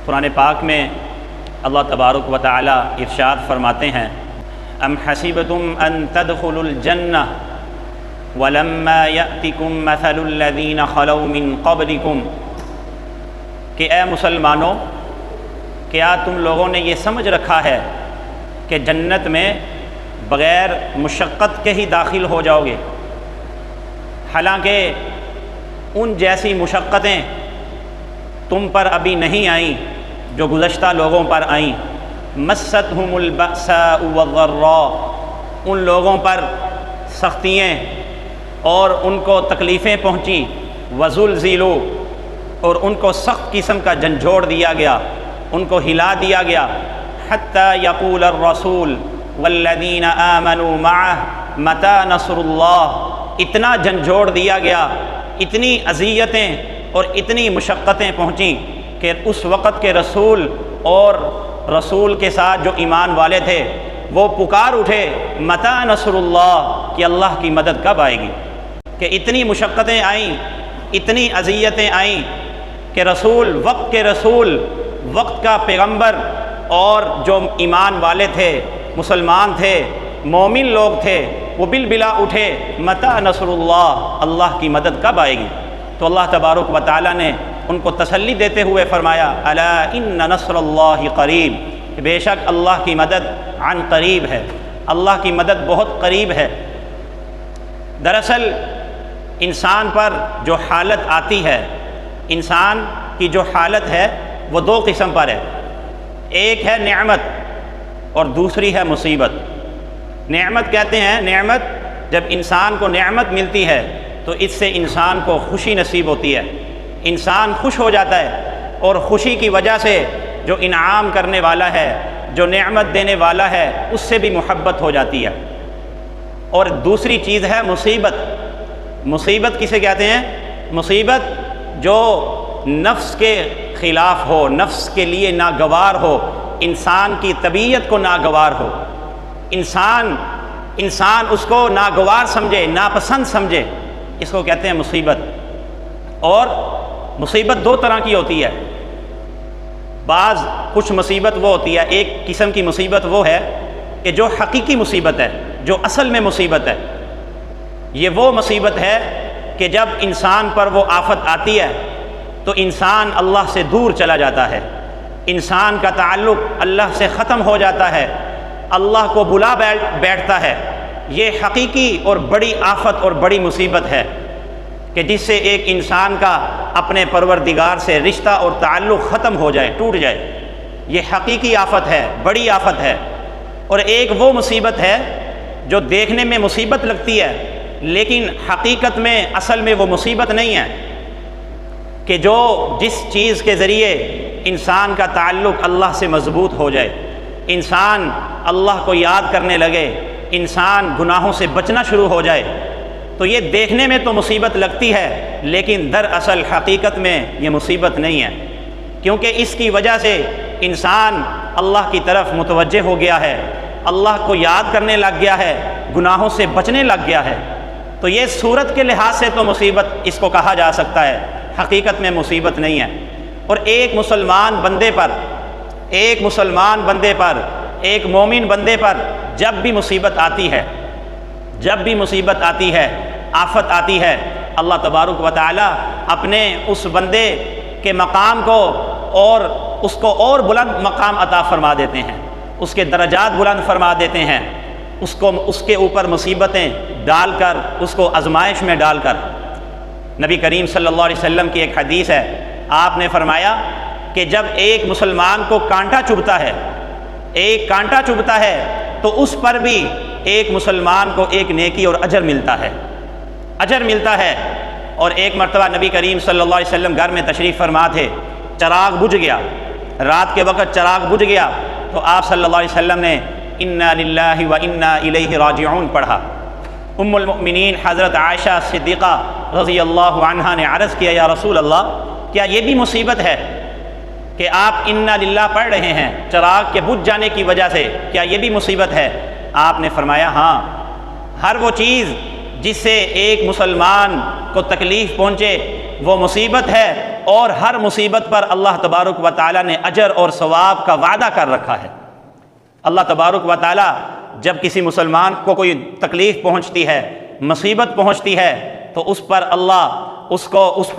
قرآن پاک میں اللہ تبارک و تعالی ارشاد فرماتے ہیں ام حسبتم ان تدخلوا الجنہ ولما یأتکم مثل الذین خلوا من قبلکم، کہ اے مسلمانوں، کیا تم لوگوں نے یہ سمجھ رکھا ہے کہ جنت میں بغیر مشقت کے ہی داخل ہو جاؤ گے، حالانکہ ان جیسی مشقتیں تم پر ابھی نہیں آئیں جو گزشتہ لوگوں پر آئیں۔ مستہم البأساء والضراء، ان لوگوں پر سختیاں اور ان کو تکلیفیں پہنچیں، وزلزلوا، اور ان کو سخت قسم کا جھنجھوڑ دیا گیا، ان کو ہلا دیا گیا، حتی یقول الرسول والذین آمنوا معہ متی نصر اللہ، اتنا جھنجھوڑ دیا گیا، اتنی اذیتیں اور اتنی مشقتیں پہنچیں کہ اس وقت کے رسول اور رسول کے ساتھ جو ایمان والے تھے وہ پکار اٹھے متی نصر اللہ، کہ اللہ کی مدد کب آئے گی، کہ اتنی مشقتیں آئیں، اتنی اذیتیں آئیں کہ رسول، وقت کے رسول، وقت کا پیغمبر اور جو ایمان والے تھے، مسلمان تھے، مومن لوگ تھے، وہ بالبلا اٹھے متی نصر اللہ، اللہ کی مدد کب آئے گی۔ تو اللہ تبارک و تعالیٰ نے ان کو تسلی دیتے ہوئے فرمایا الا ان نصر اللہ قریب، بے شک اللہ کی مدد عن قریب ہے، اللہ کی مدد بہت قریب ہے۔ دراصل انسان پر جو حالت آتی ہے، انسان کی جو حالت ہے وہ دو قسم پر ہے، ایک ہے نعمت اور دوسری ہے مصیبت۔ نعمت کہتے ہیں، نعمت جب انسان کو نعمت ملتی ہے تو اس سے انسان کو خوشی نصیب ہوتی ہے، انسان خوش ہو جاتا ہے، اور خوشی کی وجہ سے جو انعام کرنے والا ہے، جو نعمت دینے والا ہے، اس سے بھی محبت ہو جاتی ہے۔ اور دوسری چیز ہے مصیبت۔ مصیبت کسے کہتے ہیں؟ مصیبت جو نفس کے خلاف ہو، نفس کے لیے ناگوار ہو، انسان کی طبیعت کو ناگوار ہو، انسان اس کو ناگوار سمجھے، ناپسند سمجھے، اس کو کہتے ہیں مصیبت۔ اور مصیبت دو طرح کی ہوتی ہے، کچھ مصیبت وہ ہوتی ہے، ایک قسم کی مصیبت وہ ہے کہ جو حقیقی مصیبت ہے، جو اصل میں مصیبت ہے، یہ وہ مصیبت ہے کہ جب انسان پر وہ آفت آتی ہے تو انسان اللہ سے دور چلا جاتا ہے، انسان کا تعلق اللہ سے ختم ہو جاتا ہے، اللہ کو بلا بیٹھتا ہے۔ یہ حقیقی اور بڑی آفت اور بڑی مصیبت ہے کہ جس سے ایک انسان کا اپنے پروردگار سے رشتہ اور تعلق ختم ہو جائے، ٹوٹ جائے۔ یہ حقیقی آفت ہے، بڑی آفت ہے۔ اور ایک وہ مصیبت ہے جو دیکھنے میں مصیبت لگتی ہے لیکن حقیقت میں، اصل میں وہ مصیبت نہیں ہے، کہ جو جس چیز کے ذریعے انسان کا تعلق اللہ سے مضبوط ہو جائے، انسان اللہ کو یاد کرنے لگے، انسان گناہوں سے بچنا شروع ہو جائے، تو یہ دیکھنے میں تو مصیبت لگتی ہے لیکن دراصل حقیقت میں یہ مصیبت نہیں ہے، کیونکہ اس کی وجہ سے انسان اللہ کی طرف متوجہ ہو گیا ہے، اللہ کو یاد کرنے لگ گیا ہے، گناہوں سے بچنے لگ گیا ہے۔ تو یہ صورت کے لحاظ سے تو مصیبت اس کو کہا جا سکتا ہے، حقیقت میں مصیبت نہیں ہے۔ اور ایک مسلمان بندے پر، ایک مومن بندے پر جب بھی مصیبت آتی ہے، آفت آتی ہے، اللہ تبارک و تعالی اپنے اس بندے کے مقام کو اور اس کو اور بلند مقام عطا فرما دیتے ہیں، اس کے درجات بلند فرما دیتے ہیں، اس کے اوپر مصیبتیں ڈال کر، اس کو آزمائش میں ڈال کر۔ نبی کریم صلی اللہ علیہ وسلم کی ایک حدیث ہے، آپ نے فرمایا کہ جب ایک مسلمان کو کانٹا چبھتا ہے تو اس پر بھی ایک مسلمان کو ایک نیکی اور اجر ملتا ہے۔ اور ایک مرتبہ نبی کریم صلی اللہ علیہ وسلم گھر میں تشریف فرما تھے، چراغ بجھ گیا، رات کے وقت چراغ بجھ گیا، تو آپ صلی اللہ علیہ وسلم نے انا للہ و انا الیہ راجعون پڑھا۔ ام المؤمنین حضرت عائشہ صدیقہ رضی اللہ عنہا نے عرض کیا، یا رسول اللہ، کیا یہ بھی مصیبت ہے کہ آپ انا للہ پڑھ رہے ہیں چراغ کے بجھ جانے کی وجہ سے، کیا یہ بھی مصیبت ہے؟ آپ نے فرمایا ہاں، ہر وہ چیز جس سے ایک مسلمان کو تکلیف پہنچے وہ مصیبت ہے، اور ہر مصیبت پر اللہ تبارک و تعالیٰ نے اجر اور ثواب کا وعدہ کر رکھا ہے۔ اللہ تبارک و تعالیٰ جب کسی مسلمان کو کوئی تکلیف پہنچتی ہے، مصیبت پہنچتی ہے، تو اس پر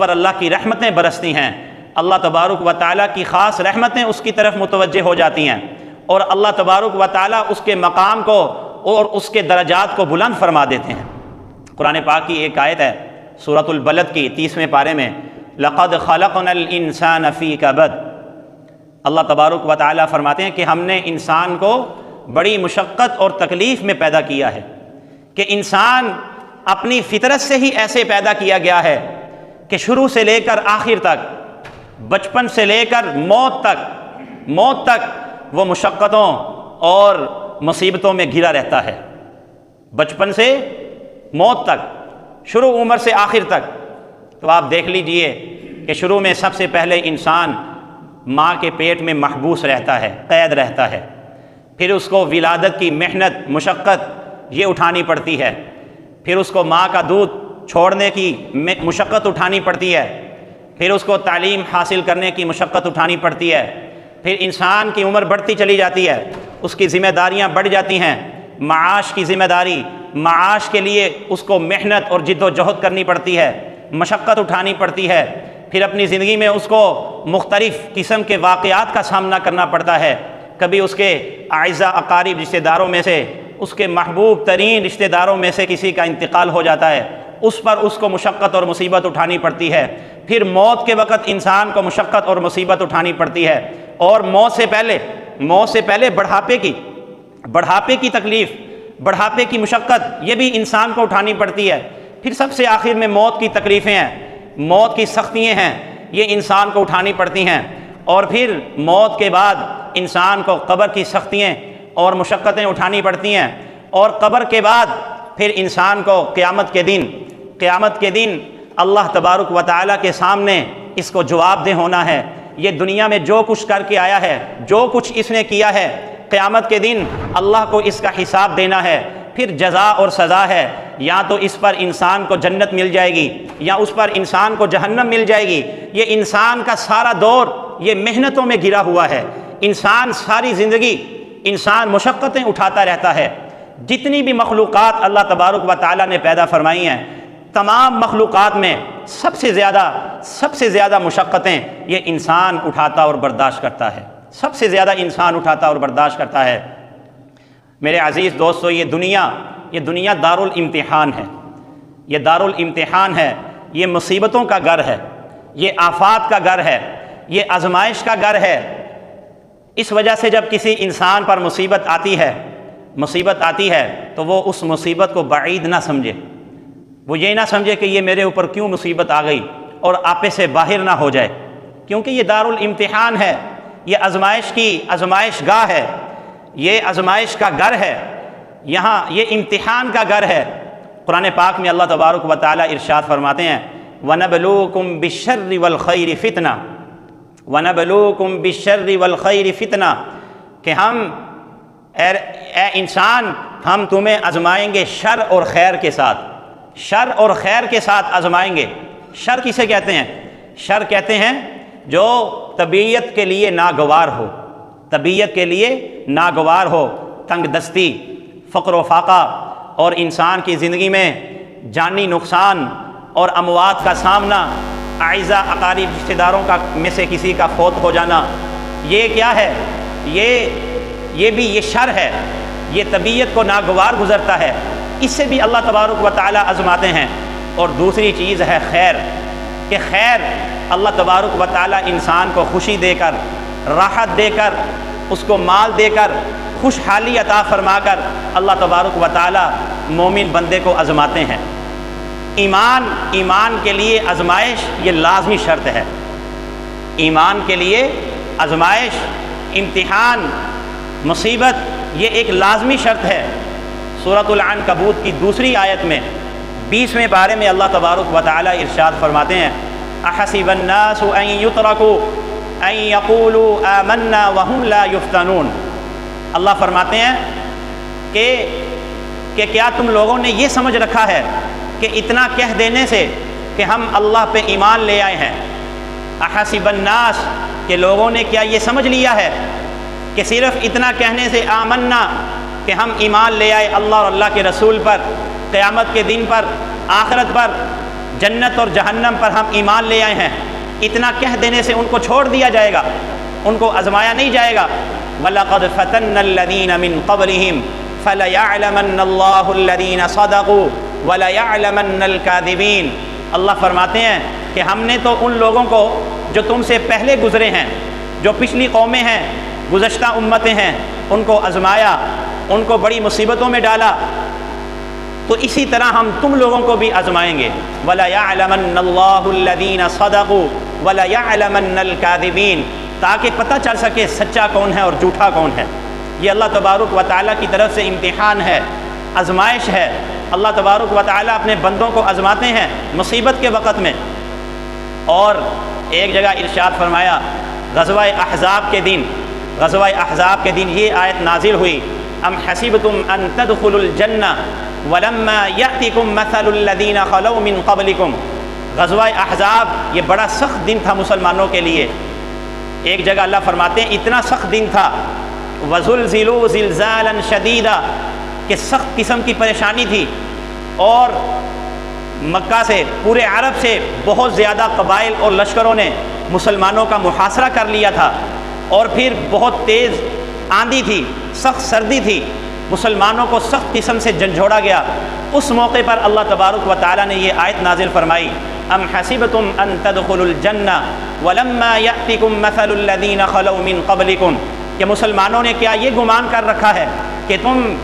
اللہ کی رحمتیں برستی ہیں، اللہ تبارک و تعالیٰ کی خاص رحمتیں اس کی طرف متوجہ ہو جاتی ہیں، اور اللہ تبارک و تعالیٰ اس کے مقام کو اور اس کے درجات کو بلند فرما دیتے ہیں۔ قرآن پاک کی ایک آیت ہے سورۃ البلد کی 30ویں پارے میں، لَقَدْ خَلَقْنَا الْإِنسَانَ فِي كَبَدٍ۔ اللہ تبارک و تعالیٰ فرماتے ہیں کہ ہم نے انسان کو بڑی مشقت اور تکلیف میں پیدا کیا ہے، کہ انسان اپنی فطرت سے ہی ایسے پیدا کیا گیا ہے کہ شروع سے لے کر آخر تک، بچپن سے لے کر موت تک وہ مشقتوں اور مصیبتوں میں گھرا رہتا ہے۔ بچپن سے موت تک، شروع عمر سے آخر تک۔ تو آپ دیکھ لیجئے کہ شروع میں سب سے پہلے انسان ماں کے پیٹ میں محبوس رہتا ہے، قید رہتا ہے، پھر اس کو ولادت کی محنت، مشقت یہ اٹھانی پڑتی ہے، پھر اس کو ماں کا دودھ چھوڑنے کی مشقت اٹھانی پڑتی ہے، پھر اس کو تعلیم حاصل کرنے کی مشقت اٹھانی پڑتی ہے، پھر انسان کی عمر بڑھتی چلی جاتی ہے، اس کی ذمہ داریاں بڑھ جاتی ہیں، معاش کی ذمہ داری، معاش کے لیے اس کو محنت اور جد و جہد کرنی پڑتی ہے، مشقت اٹھانی پڑتی ہے، پھر اپنی زندگی میں اس کو مختلف قسم کے واقعات کا سامنا کرنا پڑتا ہے۔ کبھی اس کے اعزاء اقارب رشتہ داروں میں سے، اس کے محبوب ترین رشتہ داروں میں سے کسی کا انتقال ہو جاتا ہے، اس پر اس کو مشقت اور مصیبت اٹھانی پڑتی ہے، پھر موت کے وقت انسان کو مشقت اور مصیبت اٹھانی پڑتی ہے، اور موت سے پہلے بڑھاپے کی تکلیف، بڑھاپے کی مشقت یہ بھی انسان کو اٹھانی پڑتی ہے، پھر سب سے آخر میں موت کی تکلیفیں ہیں، موت کی سختیاں ہیں، یہ انسان کو اٹھانی پڑتی ہیں، اور پھر موت کے بعد انسان کو قبر کی سختیاں اور مشقتیں اٹھانی پڑتی ہیں، اور قبر کے بعد پھر انسان کو قیامت کے دن اللہ تبارک و تعالیٰ کے سامنے اس کو جواب دہ ہونا ہے۔ یہ دنیا میں جو کچھ کر کے آیا ہے، جو کچھ اس نے کیا ہے، قیامت کے دن اللہ کو اس کا حساب دینا ہے، پھر جزا اور سزا ہے، یا تو اس پر انسان کو جنت مل جائے گی یا اس پر انسان کو جہنم مل جائے گی۔ یہ انسان کا سارا دور یہ محنتوں میں گھرا ہوا ہے، انسان ساری زندگی مشقتیں اٹھاتا رہتا ہے۔ جتنی بھی مخلوقات اللہ تبارک و تعالیٰ نے پیدا فرمائی ہیں، تمام مخلوقات میں سب سے زیادہ مشقتیں یہ انسان اٹھاتا اور برداشت کرتا ہے، سب سے زیادہ انسان اٹھاتا اور برداشت کرتا ہے۔ میرے عزیز دوستو، یہ دنیا دارالامتحان ہے، یہ دارالامتحان ہے، یہ مصیبتوں کا گھر ہے، یہ آفات کا گھر ہے، یہ آزمائش کا گھر ہے۔ اس وجہ سے جب کسی انسان پر مصیبت آتی ہے تو وہ اس مصیبت کو بعید نہ سمجھے، وہ یہ نہ سمجھے کہ یہ میرے اوپر کیوں مصیبت آ گئی، اور آپے سے باہر نہ ہو جائے، کیونکہ یہ دارالامتحان ہے، یہ آزمائش گاہ ہے، یہ آزمائش کا گھر ہے، یہاں یہ امتحان کا گھر ہے۔ قرآن پاک میں اللہ تبارک و تعالیٰ ارشاد فرماتے ہیں، وَنَبْلُوكُمْ بِالشَّرِّ وَالْخَيْرِ فِتْنَةً وَنَبْلُوكُمْ بِالشَّرِّ وَالْخَيْرِ فِتْنَةً، کہ اے انسان ہم تمہیں آزمائیں گے شر اور خیر کے ساتھ آزمائیں گے۔ شر کسے کہتے ہیں؟ شر کہتے ہیں جو طبیعت کے لیے ناگوار ہو، تنگ دستی، فقر و فاقہ، اور انسان کی زندگی میں جانی نقصان اور اموات کا سامنا، اعزاء اقارب رشتہ داروں میں سے کسی کا فوت ہو جانا، یہ کیا ہے؟ یہ شر ہے، یہ طبیعت کو ناگوار گزرتا ہے، اس سے بھی اللہ تبارک و تعالیٰ آزماتے ہیں۔ اور دوسری چیز ہے خیر، کہ خیر اللہ تبارک و تعالیٰ انسان کو خوشی دے کر، راحت دے کر، اس کو مال دے کر، خوشحالی عطا فرما کر اللہ تبارک و تعالیٰ مومن بندے کو آزماتے ہیں۔ ایمان کے لیے آزمائش یہ لازمی شرط ہے، ایمان کے لیے آزمائش، امتحان، مصیبت یہ ایک لازمی شرط ہے۔ سورۃ العنکبوت کی دوسری آیت میں 20ویں پارے میں اللہ تبارک و تعالیٰ ارشاد فرماتے ہیں، احسب الناس ان يتركوا ان يقولوا آمنا وهم لا يفتنون۔ اللہ فرماتے ہیں کہ کیا تم لوگوں نے یہ سمجھ رکھا ہے کہ اتنا کہہ دینے سے کہ ہم اللہ پہ ایمان لے آئے ہیں، احسب الناس کہ لوگوں نے کیا یہ سمجھ لیا ہے کہ صرف اتنا کہنے سے آمنا کہ ہم ایمان لے آئے اللہ اور اللہ کے رسول پر، قیامت کے دن پر، آخرت پر، جنت اور جہنم پر ہم ایمان لے آئے ہیں، اتنا کہہ دینے سے ان کو چھوڑ دیا جائے گا، ان کو آزمایا نہیں جائے گا۔ وَلَقَدْ فَتَنَّا الَّذِينَ مِن قَبْلِهِمْ فَلَيَعْلَمَنَّ اللَّهُ الَّذِينَ صَدَقُوا وَلَيَعْلَمَنَّ الْكَاذِبِينَ۔ اللہ فرماتے ہیں کہ ہم نے تو ان لوگوں کو جو تم سے پہلے گزرے ہیں، جو پچھلی قومیں ہیں، گزشتہ امتیں ہیں، ان کو آزمایا، ان کو بڑی مصیبتوں میں ڈالا، تو اسی طرح ہم تم لوگوں کو بھی آزمائیں گے۔ وَلَيَعْلَمَنَّ اللَّهُ الَّذِينَ صَدَقُوا وَلَيَعْلَمَنَّ الْكَاذِبِينَ، تاکہ پتہ چل سکے سچا کون ہے اور جھوٹا کون ہے۔ یہ اللہ تبارک و تعالیٰ کی طرف سے امتحان ہے، آزمائش ہے۔ اللہ تبارک و تعالیٰ اپنے بندوں کو آزماتے ہیں مصیبت کے وقت میں۔ اور ایک جگہ ارشاد فرمایا غزوہ احزاب کے دن یہ آیت نازل ہوئی، ام حسبتم ان تدخلوا الجنہ ولما یأتکم مثل الذین خلوا من قبلکم۔ غزوہ احزاب یہ بڑا سخت دن تھا مسلمانوں کے لیے۔ ایک جگہ اللہ فرماتے ہیں اتنا سخت دن تھا، وزلزلوا زلزالا شدیدا، کہ سخت قسم کی پریشانی تھی، اور مکہ سے، پورے عرب سے بہت زیادہ قبائل اور لشکروں نے مسلمانوں کا محاصرہ کر لیا تھا، اور پھر بہت تیز آندھی تھی، سخت سردی تھی، مسلمانوں کو سخت قسم سے جھنجھوڑا گیا۔ اس موقع پر اللہ تبارک و تعالیٰ نے یہ آیت نازل فرمائی، ام حسبتم ان تدخلوا الجنہ ولما یأتکم مثل الذین خلوا من قبلکم، کہ مسلمانوں نے کیا یہ گمان کر رکھا ہے کہ تم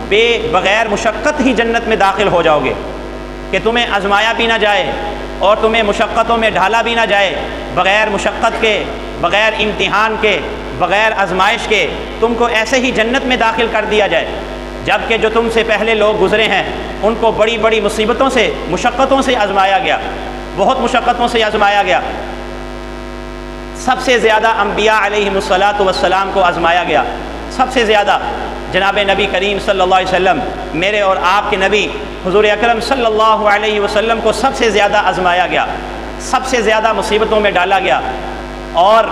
بغیر مشقت ہی جنت میں داخل ہو جاؤ گے، کہ تمہیں آزمایا بھی نہ جائے اور تمہیں مشقتوں میں ڈھالا بھی نہ جائے، بغیر مشقت کے، بغیر امتحان کے، بغیر آزمائش کے تم کو ایسے ہی جنت میں داخل کر دیا جائے، جبکہ جو تم سے پہلے لوگ گزرے ہیں ان کو بڑی بڑی مصیبتوں سے، مشقتوں سے آزمایا گیا، بہت مشقتوں سے آزمایا گیا۔ سب سے زیادہ انبیاء علیہم الصلاۃ والسلام کو آزمایا گیا، سب سے زیادہ جناب نبی کریم صلی اللہ علیہ وسلم، میرے اور آپ کے نبی حضور اکرم صلی اللہ علیہ وسلم کو سب سے زیادہ آزمایا گیا، سب سے زیادہ مصیبتوں میں ڈالا گیا۔ اور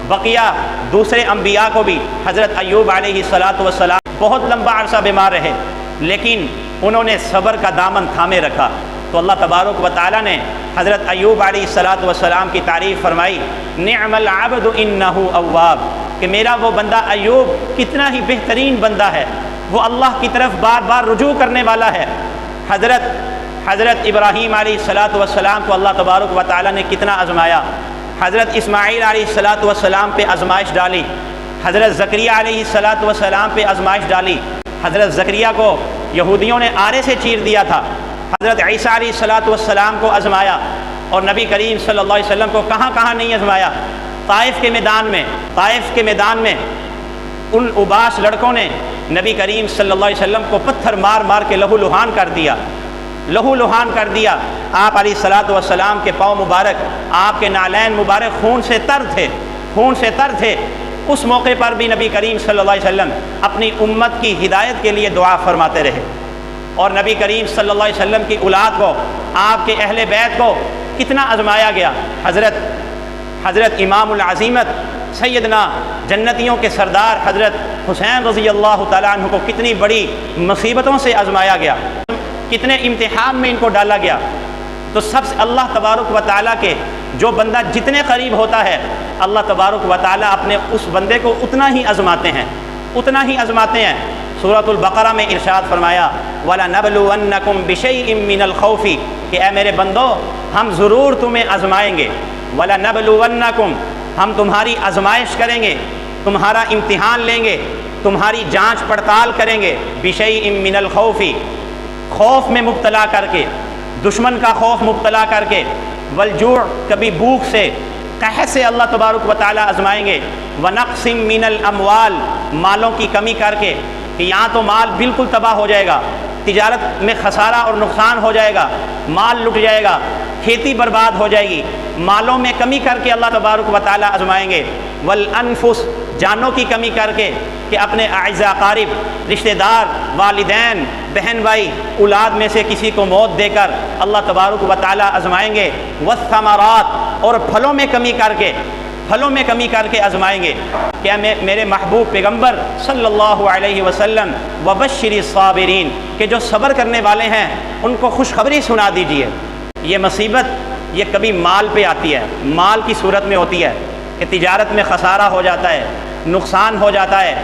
بقیہ دوسرے انبیاء کو بھی، حضرت ایوب علیہ الصلاۃ والسلام بہت لمبا عرصہ بیمار رہے، لیکن انہوں نے صبر کا دامن تھامے رکھا، تو اللہ تبارک و تعالیٰ نے حضرت ایوب علیہ الصلاۃ والسلام کی تعریف فرمائی، نعم العبد انہ اواب، کہ میرا وہ بندہ ایوب کتنا ہی بہترین بندہ ہے، وہ اللہ کی طرف بار بار رجوع کرنے والا ہے۔ حضرت ابراہیم علیہ الصلاۃ والسلام کو اللہ تبارک و تعالیٰ نے کتنا آزمایا، حضرت اسماعیل علیہ الصلاۃ والسلام پہ آزمائش ڈالی، حضرت زکریہ علیہ الصلاۃ والسلام پہ آزمائش ڈالی۔ حضرت زکریہ کو یہودیوں نے آرے سے چیر دیا تھا، حضرت عیسیٰ علیہ الصلاۃ والسلام کو آزمایا، اور نبی کریم صلی اللہ علیہ وسلم کو کہاں کہاں نہیں آزمایا۔ طائف کے میدان میں ان اباس لڑکوں نے نبی کریم صلی اللہ علیہ وسلم کو پتھر مار مار کے لہو لہان کر دیا۔ آپ علیہ الصلاۃ والسلام کے پاؤں مبارک، آپ کے نعلین مبارک خون سے تر تھے۔ اس موقع پر بھی نبی کریم صلی اللہ علیہ وسلم اپنی امت کی ہدایت کے لیے دعا فرماتے رہے، اور نبی کریم صلی اللہ علیہ وسلم کی اولاد کو، آپ کے اہل بیت کو کتنا آزمایا گیا۔ حضرت امام العظیمت سیدنا جنتیوں کے سردار حضرت حسین رضی اللہ تعالیٰ عنہ کو کتنی بڑی مصیبتوں سے آزمایا گیا، کتنے امتحان میں ان کو ڈالا گیا۔ تو سب سے اللہ تبارک و تعالیٰ کے جو بندہ جتنے قریب ہوتا ہے، اللہ تبارک و تعالیٰ اپنے اس بندے کو اتنا ہی آزماتے ہیں۔ سورۃ البقرہ میں ارشاد فرمایا، وَلَنَبْلُوَنَّكُمْ بِشَيْءٍ مِّنَ الْخَوْفِ، کہ اے میرے بندو ہم ضرور تمہیں آزمائیں گے، وَلَنَبْلُوَنَّكُمْ، ہم تمہاری آزمائش کریں گے، تمہارا امتحان لیں گے، تمہاری جانچ پڑتال کریں گے، بِشَيْءٍ مِّنَ الْخَوْفِ، خوف میں مبتلا کر کے، دشمن کا خوف مبتلا کر کے، والجوع، کبھی بھوک سے، قحط سے اللہ تبارک و تعالیٰ آزمائیں گے، وَنَقْصٍ مِّنَ الْأَمْوَالِ، مالوں کی کمی کر کے، کہ یہاں تو مال بالکل تباہ ہو جائے گا، تجارت میں خسارہ اور نقصان ہو جائے گا، مال لٹ جائے گا، کھیتی برباد ہو جائے گی، مالوں میں کمی کر کے اللہ تبارک و تعالیٰ آزمائیں گے، والانفس جانوں کی کمی کر کے کہ اپنے اعزاء اقارب رشتہ دار والدین بہن بھائی اولاد میں سے کسی کو موت دے کر اللہ تبارک و تعالیٰ آزمائیں گے، والثمرات اور پھلوں میں کمی کر کے آزمائیں گے۔ کیا میرے محبوب پیغمبر صلی اللہ علیہ وسلم وبشر الصابرین کہ جو صبر کرنے والے ہیں ان کو خوشخبری سنا دیجئے۔ یہ مصیبت یہ کبھی مال پہ آتی ہے، مال کی صورت میں ہوتی ہے کہ تجارت میں خسارہ ہو جاتا ہے، نقصان ہو جاتا ہے،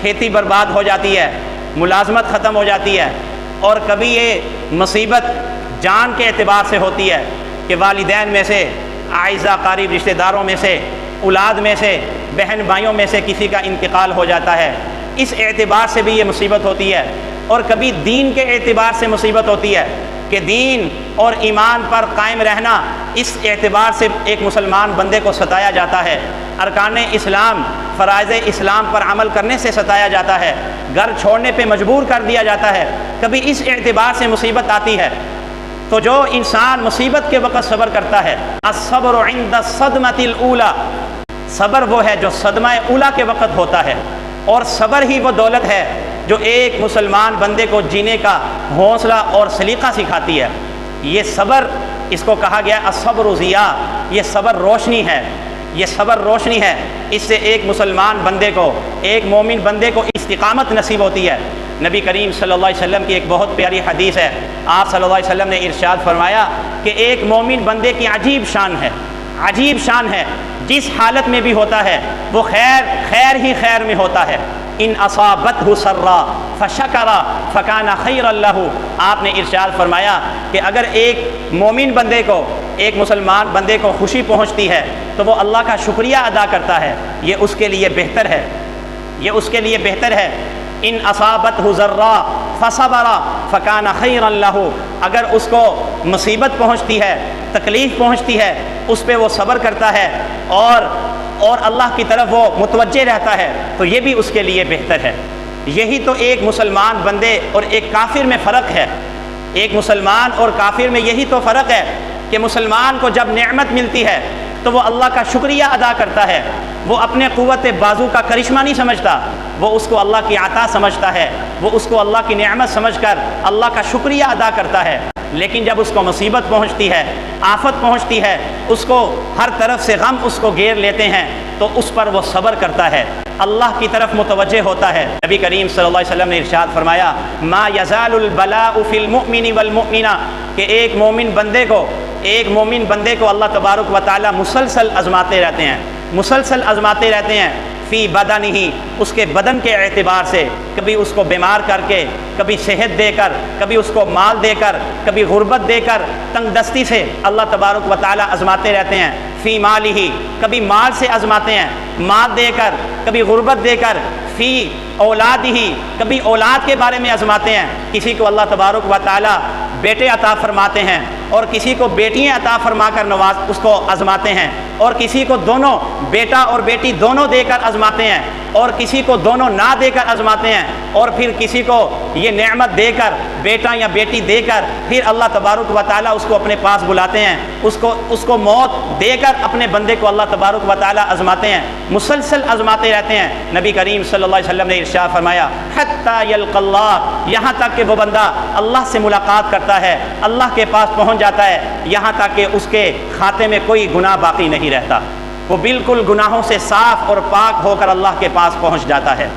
کھیتی برباد ہو جاتی ہے، ملازمت ختم ہو جاتی ہے، اور کبھی یہ مصیبت جان کے اعتبار سے ہوتی ہے کہ والدین میں سے، اعزاء قریب رشتہ داروں میں سے، اولاد میں سے، بہن بھائیوں میں سے کسی کا انتقال ہو جاتا ہے، اس اعتبار سے بھی یہ مصیبت ہوتی ہے۔ اور کبھی دین کے اعتبار سے مصیبت ہوتی ہے کہ دین اور ایمان پر قائم رہنا اس اعتبار سے ایک مسلمان بندے کو ستایا جاتا ہے، ارکان اسلام فرائض اسلام پر عمل کرنے سے ستایا جاتا ہے، گھر چھوڑنے پہ مجبور کر دیا جاتا ہے، کبھی اس اعتبار سے مصیبت آتی ہے۔ تو جو انسان مصیبت کے وقت صبر کرتا ہے، الصبر عند الصدمۃ الاولی، صبر وہ ہے جو صدمہ اولا کے وقت ہوتا ہے، اور صبر ہی وہ دولت ہے جو ایک مسلمان بندے کو جینے کا حوصلہ اور سلیقہ سکھاتی ہے۔ یہ صبر، اس کو کہا گیا الصبر ضیاء، یہ صبر روشنی ہے، یہ صبر روشنی ہے، اس سے ایک مسلمان بندے کو، ایک مومن بندے کو استقامت نصیب ہوتی ہے۔ نبی کریم صلی اللہ علیہ وسلم کی ایک بہت پیاری حدیث ہے، آپ صلی اللہ علیہ وسلم نے ارشاد فرمایا کہ ایک مومن بندے کی عجیب شان ہے، جس حالت میں بھی ہوتا ہے وہ خیر ہی خیر میں ہوتا ہے۔ ان اصابتہ سرا فشکر فکان خیرا لہ، آپ نے ارشاد فرمایا کہ اگر ایک مومن بندے کو، ایک مسلمان بندے کو خوشی پہنچتی ہے تو وہ اللہ کا شکریہ ادا کرتا ہے، یہ اس کے لیے بہتر ہے۔ ان اصابتہ ضرا فصبر فکان خیرا لہ، اگر اس کو مصیبت پہنچتی ہے، تکلیف پہنچتی ہے، اس پہ وہ صبر کرتا ہے اور اللہ کی طرف وہ متوجہ رہتا ہے تو یہ بھی اس کے لیے بہتر ہے۔ یہی تو ایک مسلمان بندے اور ایک کافر میں فرق ہے، ایک مسلمان اور کافر میں یہی تو فرق ہے کہ مسلمان کو جب نعمت ملتی ہے تو وہ اللہ کا شکریہ ادا کرتا ہے، وہ اپنے قوت بازو کا کرشمہ نہیں سمجھتا، وہ اس کو اللہ کی عطا سمجھتا ہے، وہ اس کو اللہ کی نعمت سمجھ کر اللہ کا شکریہ ادا کرتا ہے۔ لیکن جب اس کو مصیبت پہنچتی ہے، آفت پہنچتی ہے، اس کو ہر طرف سے غم اس کو گھیر لیتے ہیں تو اس پر وہ صبر کرتا ہے، اللہ کی طرف متوجہ ہوتا ہے۔ نبی کریم صلی اللہ علیہ وسلم نے ارشاد فرمایا ما یزال البلاء فی المؤمن والمؤمنہ، کہ ایک مومن بندے کو اللہ تبارک و تعالی مسلسل آزماتے رہتے ہیں فی بدنہ، اس کے بدن کے اعتبار سے، کبھی اس کو بیمار کر کے، کبھی صحت دے کر، کبھی اس کو مال دے کر، کبھی غربت دے کر، تنگ دستی سے اللہ تبارک و تعالی آزماتے رہتے ہیں۔ فی مالہ، کبھی مال سے آزماتے ہیں، مال دے کر، کبھی غربت دے کر۔ فی اولادہ، کبھی اولاد کے بارے میں آزماتے ہیں، کسی کو اللہ تبارک و تعالی بیٹے عطا فرماتے ہیں اور کسی کو بیٹیاں عطا فرما کر اس کو آزماتے ہیں، اور کسی کو دونوں بیٹا اور بیٹی دونوں دے کر آزماتے ہیں، اور کسی کو دونوں نہ دے کر آزماتے ہیں، اور پھر کسی کو یہ نعمت دے کر، بیٹا یا بیٹی دے کر، پھر اللہ تبارک و تعالیٰ اس کو اپنے پاس بلاتے ہیں، اس کو موت دے کر اپنے بندے کو اللہ تبارک و تعالیٰ آزماتے ہیں، مسلسل آزماتے رہتے ہیں۔ نبی کریم صلی اللہ علیہ وسلم نے ارشاد فرمایا حتی یلقی اللہ، یہاں تک کہ وہ بندہ اللہ سے ملاقات کرتا ہے، اللہ کے پاس پہنچ جاتا ہے، یہاں تک کہ اس کے کھاتے میں کوئی گناہ باقی نہیں رہتا، وہ بالکل گناہوں سے صاف اور پاک ہو کر اللہ کے پاس پہنچ جاتا ہے۔